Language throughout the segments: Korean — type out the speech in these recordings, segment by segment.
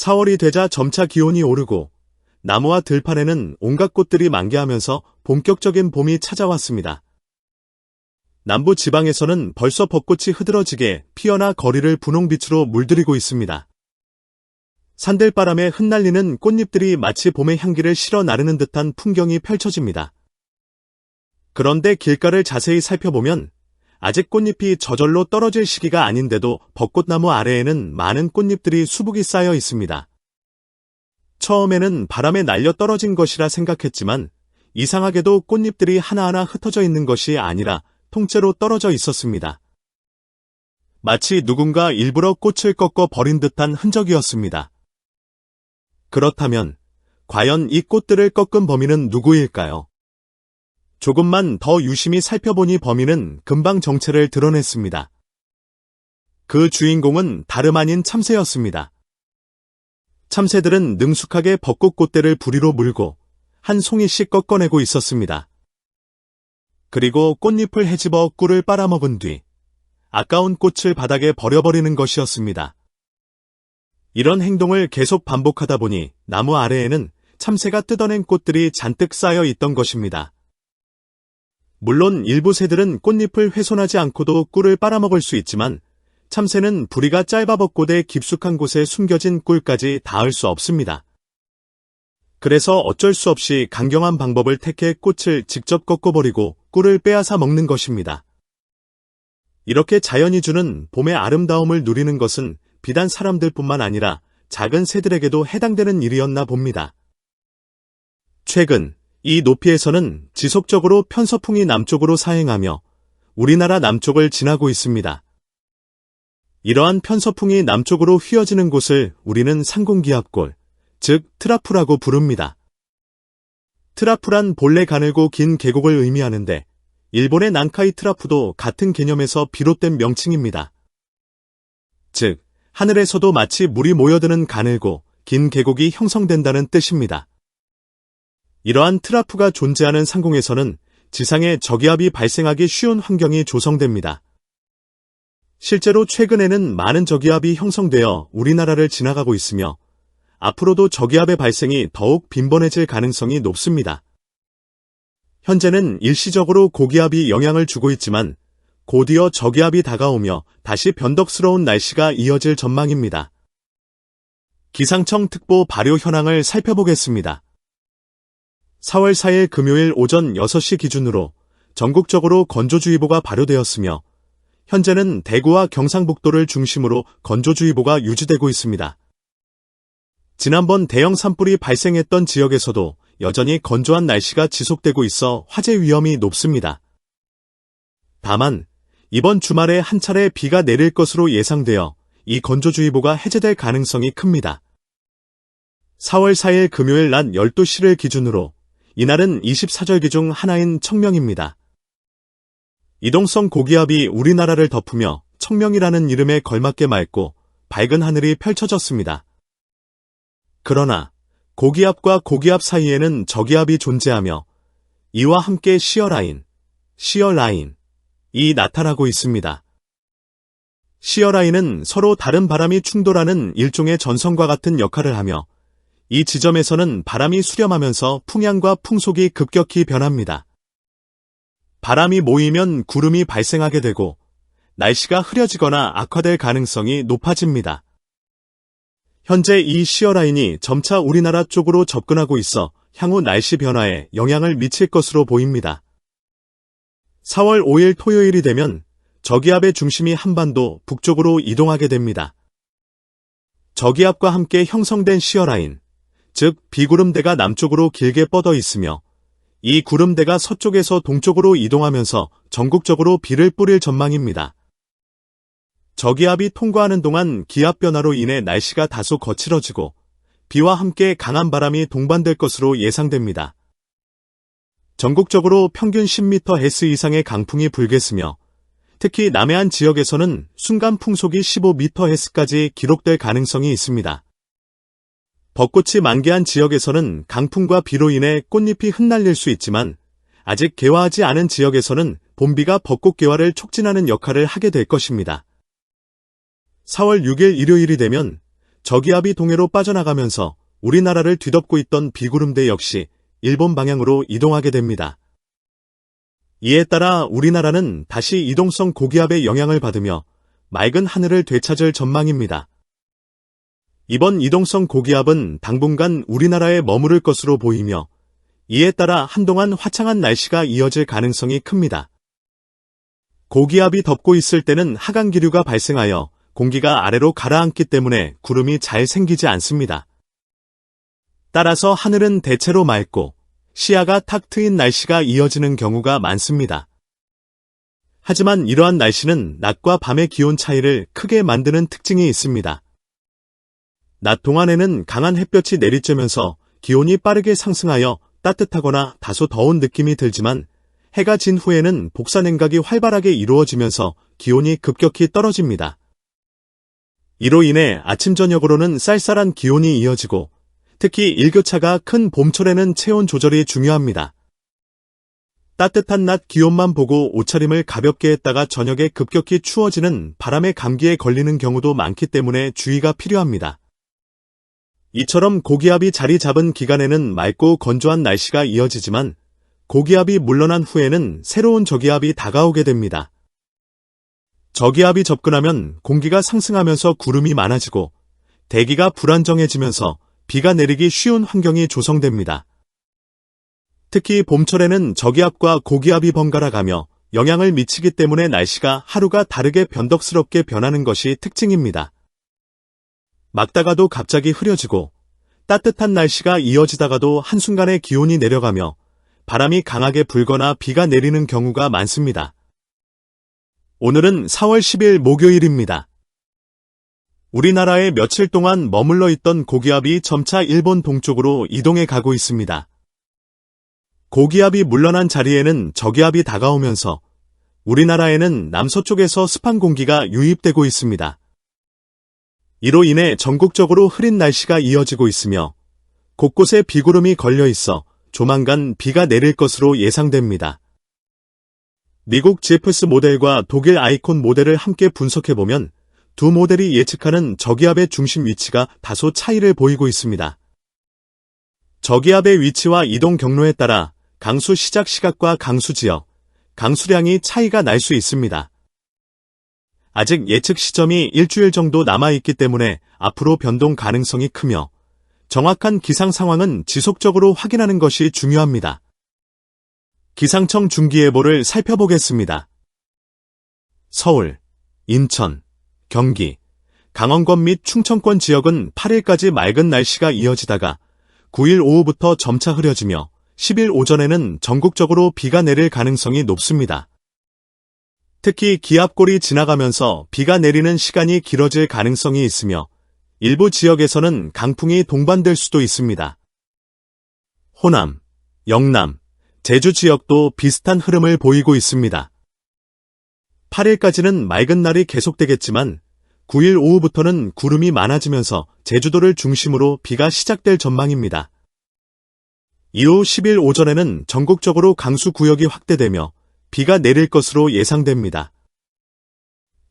4월이 되자 점차 기온이 오르고 나무와 들판에는 온갖 꽃들이 만개하면서 본격적인 봄이 찾아왔습니다. 남부 지방에서는 벌써 벚꽃이 흐드러지게 피어나 거리를 분홍빛으로 물들이고 있습니다. 산들바람에 흩날리는 꽃잎들이 마치 봄의 향기를 실어 나르는 듯한 풍경이 펼쳐집니다. 그런데 길가를 자세히 살펴보면 아직 꽃잎이 저절로 떨어질 시기가 아닌데도 벚꽃나무 아래에는 많은 꽃잎들이 수북이 쌓여 있습니다. 처음에는 바람에 날려 떨어진 것이라 생각했지만 이상하게도 꽃잎들이 하나하나 흩어져 있는 것이 아니라 통째로 떨어져 있었습니다. 마치 누군가 일부러 꽃을 꺾어 버린 듯한 흔적이었습니다. 그렇다면 과연 이 꽃들을 꺾은 범인은 누구일까요? 조금만 더 유심히 살펴보니 범인은 금방 정체를 드러냈습니다. 그 주인공은 다름 아닌 참새였습니다. 참새들은 능숙하게 벚꽃 꽃대를 부리로 물고 한 송이씩 꺾어내고 있었습니다. 그리고 꽃잎을 헤집어 꿀을 빨아먹은 뒤 아까운 꽃을 바닥에 버려버리는 것이었습니다. 이런 행동을 계속 반복하다 보니 나무 아래에는 참새가 뜯어낸 꽃들이 잔뜩 쌓여 있던 것입니다. 물론 일부 새들은 꽃잎을 훼손하지 않고도 꿀을 빨아먹을 수 있지만 참새는 부리가 짧아 벚꽃의 깊숙한 곳에 숨겨진 꿀까지 닿을 수 없습니다. 그래서 어쩔 수 없이 강경한 방법을 택해 꽃을 직접 꺾어버리고 꿀을 빼앗아 먹는 것입니다. 이렇게 자연이 주는 봄의 아름다움을 누리는 것은 비단 사람들뿐만 아니라 작은 새들에게도 해당되는 일이었나 봅니다. 최근 이 높이에서는 지속적으로 편서풍이 남쪽으로 사행하며 우리나라 남쪽을 지나고 있습니다. 이러한 편서풍이 남쪽으로 휘어지는 곳을 우리는 상공기압골, 즉 트라프라고 부릅니다. 트라프란 본래 가늘고 긴 계곡을 의미하는데 일본의 난카이 트라프도 같은 개념에서 비롯된 명칭입니다. 즉, 하늘에서도 마치 물이 모여드는 가늘고 긴 계곡이 형성된다는 뜻입니다. 이러한 트라프가 존재하는 상공에서는 지상에 저기압이 발생하기 쉬운 환경이 조성됩니다. 실제로 최근에는 많은 저기압이 형성되어 우리나라를 지나가고 있으며 앞으로도 저기압의 발생이 더욱 빈번해질 가능성이 높습니다. 현재는 일시적으로 고기압이 영향을 주고 있지만 곧이어 저기압이 다가오며 다시 변덕스러운 날씨가 이어질 전망입니다. 기상청 특보 발효 현황을 살펴보겠습니다. 4월 4일 금요일 오전 6시 기준으로 전국적으로 건조주의보가 발효되었으며 현재는 대구와 경상북도를 중심으로 건조주의보가 유지되고 있습니다. 지난번 대형 산불이 발생했던 지역에서도 여전히 건조한 날씨가 지속되고 있어 화재 위험이 높습니다. 다만 이번 주말에 한 차례 비가 내릴 것으로 예상되어 이 건조주의보가 해제될 가능성이 큽니다. 4월 4일 금요일 낮 12시를 기준으로 이날은 24절기 중 하나인 청명입니다. 이동성 고기압이 우리나라를 덮으며 청명이라는 이름에 걸맞게 맑고 밝은 하늘이 펼쳐졌습니다. 그러나 고기압과 고기압 사이에는 저기압이 존재하며 이와 함께 시어라인이 나타나고 있습니다. 시어라인은 서로 다른 바람이 충돌하는 일종의 전선과 같은 역할을 하며 이 지점에서는 바람이 수렴하면서 풍향과 풍속이 급격히 변합니다. 바람이 모이면 구름이 발생하게 되고 날씨가 흐려지거나 악화될 가능성이 높아집니다. 현재 이 시어라인이 점차 우리나라 쪽으로 접근하고 있어 향후 날씨 변화에 영향을 미칠 것으로 보입니다. 4월 5일 토요일이 되면 저기압의 중심이 한반도 북쪽으로 이동하게 됩니다. 저기압과 함께 형성된 시어라인, 즉 비구름대가 남쪽으로 길게 뻗어 있으며 이 구름대가 서쪽에서 동쪽으로 이동하면서 전국적으로 비를 뿌릴 전망입니다. 저기압이 통과하는 동안 기압 변화로 인해 날씨가 다소 거칠어지고 비와 함께 강한 바람이 동반될 것으로 예상됩니다. 전국적으로 평균 10m/s 이상의 강풍이 불겠으며 특히 남해안 지역에서는 순간 풍속이 15m/s까지 기록될 가능성이 있습니다. 벚꽃이 만개한 지역에서는 강풍과 비로 인해 꽃잎이 흩날릴 수 있지만 아직 개화하지 않은 지역에서는 봄비가 벚꽃 개화를 촉진하는 역할을 하게 될 것입니다. 4월 6일 일요일이 되면 저기압이 동해로 빠져나가면서 우리나라를 뒤덮고 있던 비구름대 역시 일본 방향으로 이동하게 됩니다. 이에 따라 우리나라는 다시 이동성 고기압의 영향을 받으며 맑은 하늘을 되찾을 전망입니다. 이번 이동성 고기압은 당분간 우리나라에 머무를 것으로 보이며 이에 따라 한동안 화창한 날씨가 이어질 가능성이 큽니다. 고기압이 덮고 있을 때는 하강기류가 발생하여 공기가 아래로 가라앉기 때문에 구름이 잘 생기지 않습니다. 따라서 하늘은 대체로 맑고 시야가 탁 트인 날씨가 이어지는 경우가 많습니다. 하지만 이러한 날씨는 낮과 밤의 기온 차이를 크게 만드는 특징이 있습니다. 낮 동안에는 강한 햇볕이 내리쬐면서 기온이 빠르게 상승하여 따뜻하거나 다소 더운 느낌이 들지만 해가 진 후에는 복사 냉각이 활발하게 이루어지면서 기온이 급격히 떨어집니다. 이로 인해 아침 저녁으로는 쌀쌀한 기온이 이어지고 특히 일교차가 큰 봄철에는 체온 조절이 중요합니다. 따뜻한 낮 기온만 보고 옷차림을 가볍게 했다가 저녁에 급격히 추워지는 바람에 감기에 걸리는 경우도 많기 때문에 주의가 필요합니다. 이처럼 고기압이 자리 잡은 기간에는 맑고 건조한 날씨가 이어지지만 고기압이 물러난 후에는 새로운 저기압이 다가오게 됩니다. 저기압이 접근하면 공기가 상승하면서 구름이 많아지고 대기가 불안정해지면서 비가 내리기 쉬운 환경이 조성됩니다. 특히 봄철에는 저기압과 고기압이 번갈아 가며 영향을 미치기 때문에 날씨가 하루가 다르게 변덕스럽게 변하는 것이 특징입니다. 막다가도 갑자기 흐려지고 따뜻한 날씨가 이어지다가도 한순간에 기온이 내려가며 바람이 강하게 불거나 비가 내리는 경우가 많습니다. 오늘은 4월 10일 목요일입니다. 우리나라에 며칠 동안 머물러 있던 고기압이 점차 일본 동쪽으로 이동해 가고 있습니다. 고기압이 물러난 자리에는 저기압이 다가오면서 우리나라에는 남서쪽에서 습한 공기가 유입되고 있습니다. 이로 인해 전국적으로 흐린 날씨가 이어지고 있으며 곳곳에 비구름이 걸려 있어 조만간 비가 내릴 것으로 예상됩니다. 미국 GFS 모델과 독일 아이콘 모델을 함께 분석해보면 두 모델이 예측하는 저기압의 중심 위치가 다소 차이를 보이고 있습니다. 저기압의 위치와 이동 경로에 따라 강수 시작 시각과 강수 지역, 강수량이 차이가 날 수 있습니다. 아직 예측 시점이 일주일 정도 남아있기 때문에 앞으로 변동 가능성이 크며 정확한 기상 상황은 지속적으로 확인하는 것이 중요합니다. 기상청 중기예보를 살펴보겠습니다. 서울, 인천, 경기, 강원권 및 충청권 지역은 8일까지 맑은 날씨가 이어지다가 9일 오후부터 점차 흐려지며 10일 오전에는 전국적으로 비가 내릴 가능성이 높습니다. 특히 기압골이 지나가면서 비가 내리는 시간이 길어질 가능성이 있으며 일부 지역에서는 강풍이 동반될 수도 있습니다. 호남, 영남, 제주 지역도 비슷한 흐름을 보이고 있습니다. 8일까지는 맑은 날이 계속되겠지만 9일 오후부터는 구름이 많아지면서 제주도를 중심으로 비가 시작될 전망입니다. 이후 10일 오전에는 전국적으로 강수 구역이 확대되며 비가 내릴 것으로 예상됩니다.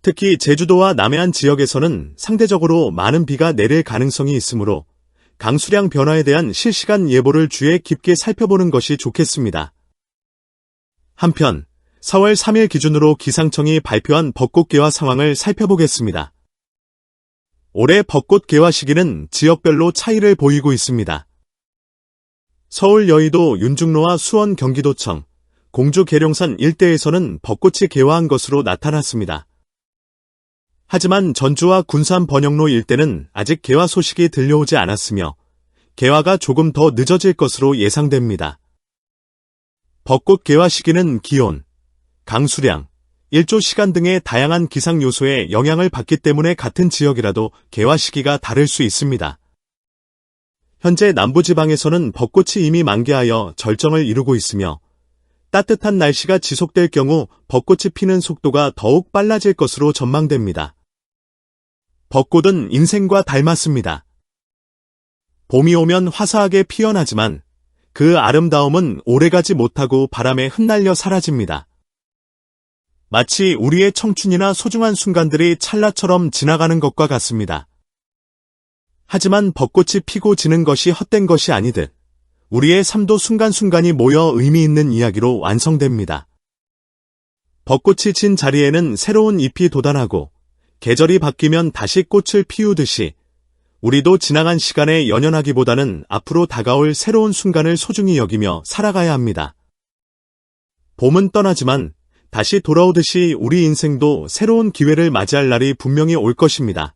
특히 제주도와 남해안 지역에서는 상대적으로 많은 비가 내릴 가능성이 있으므로 강수량 변화에 대한 실시간 예보를 주의 깊게 살펴보는 것이 좋겠습니다. 한편 4월 3일 기준으로 기상청이 발표한 벚꽃 개화 상황을 살펴보겠습니다. 올해 벚꽃 개화 시기는 지역별로 차이를 보이고 있습니다. 서울 여의도 윤중로와 수원 경기도청, 공주 계룡산 일대에서는 벚꽃이 개화한 것으로 나타났습니다. 하지만 전주와 군산 번영로 일대는 아직 개화 소식이 들려오지 않았으며 개화가 조금 더 늦어질 것으로 예상됩니다. 벚꽃 개화 시기는 기온, 강수량, 일조 시간 등의 다양한 기상 요소에 영향을 받기 때문에 같은 지역이라도 개화 시기가 다를 수 있습니다. 현재 남부지방에서는 벚꽃이 이미 만개하여 절정을 이루고 있으며 따뜻한 날씨가 지속될 경우 벚꽃이 피는 속도가 더욱 빨라질 것으로 전망됩니다. 벚꽃은 인생과 닮았습니다. 봄이 오면 화사하게 피어나지만 그 아름다움은 오래가지 못하고 바람에 흩날려 사라집니다. 마치 우리의 청춘이나 소중한 순간들이 찰나처럼 지나가는 것과 같습니다. 하지만 벚꽃이 피고 지는 것이 헛된 것이 아니듯 우리의 삶도 순간순간이 모여 의미 있는 이야기로 완성됩니다. 벚꽃이 진 자리에는 새로운 잎이 돋아나고 계절이 바뀌면 다시 꽃을 피우듯이 우리도 지나간 시간에 연연하기보다는 앞으로 다가올 새로운 순간을 소중히 여기며 살아가야 합니다. 봄은 떠나지만 다시 돌아오듯이 우리 인생도 새로운 기회를 맞이할 날이 분명히 올 것입니다.